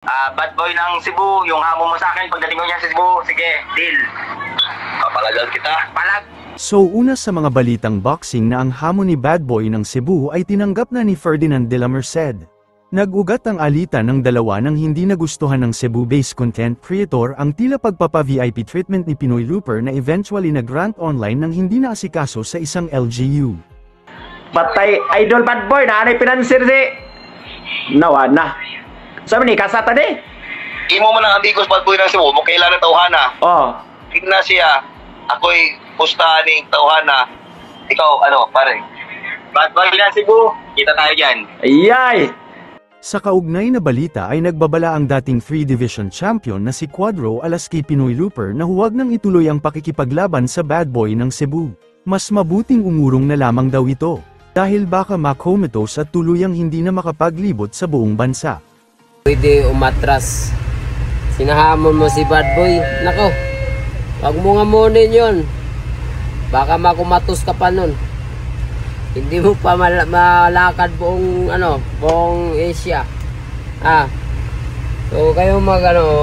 Bad boy ng Cebu, yung hamon mo sa akin pagdating mo niya sa Cebu, sige, deal. Papalagal kita. Palag. So una sa mga balitang boxing na ang hamon ni Bad Boy ng Cebu ay tinanggap na ni Ferdinand de la Merced. Nag-ugat ang alitan ng dalawa nang hindi nagustuhan ng Cebu-based content creator ang tila pagpapa-VIP treatment ni Pinoy Looper na eventually nag-rant online nang hindi naasikaso sa isang LGU. Patay idol Bad Boy na anay pinansir si nawa na. Sabi ni kasata di? Imo man ang amigos Bad Boy ng Cebu, mo kailan na tawhana. Oh. Tigna siya, ako'y pustahan ng tawhana. Ikaw, ano, pare? Bad Boy ng Cebu, kita tayo dyan. Ayay! Sa kaugnay na balita ay nagbabala ang dating 3-division champion na si Quadro alas kay Pinoy Looper na huwag nang ituloy ang pakikipaglaban sa Bad Boy ng Cebu. Mas mabuting umurong na lamang daw ito, dahil baka makomatose at tuluyang hindi na makapaglibot sa buong bansa. Pwede umatras. Sinahamon mo si Bad Boy. Nako, wag mo nga munin yun. Baka makumatos ka pa nun. Hindi mo pa malakad buong Asia. So kayo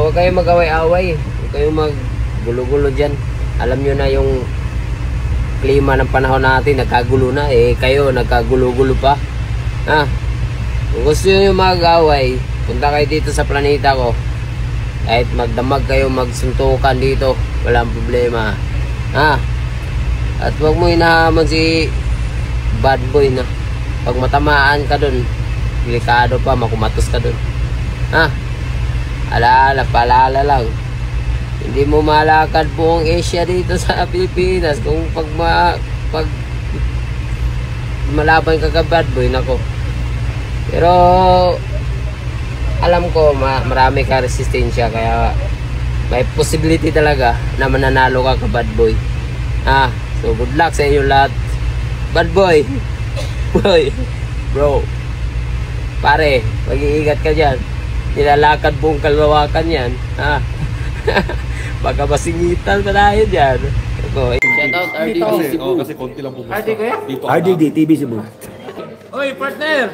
kayo mag-away-away. Kayo maggulo-gulo diyan. Alam niyo na yung klima ng panahon natin, nagkagulo na kayo nagkagulo-gulo pa. Kung gusto niyo mag-away, punta kayo dito sa planeta ko. Kahit magdamag kayo, magsuntukan dito, walang problema. At wag mo hinahamon si Bad Boy na pag matamaan ka dun, delikado pa, makumatos ka dun. Paalala lang, hindi mo malakad buong Asia dito sa Pilipinas kung pag malaban ka ka Bad Boy, nako. Pero alam ko marami ka resistensya, kaya may possibility talaga na mananalo ka ka Bad Boy. So good luck sa inyo lahat. Bad Boy, boy, bro, pare, mag-iingat ka dyan. Nilalakad buong kalawakan yan. Baka masingitan pa tayo dyan. Shoutout RDD Cebu. Kasi konti lang pumunta. RDD TV Cebu. Oy, partner!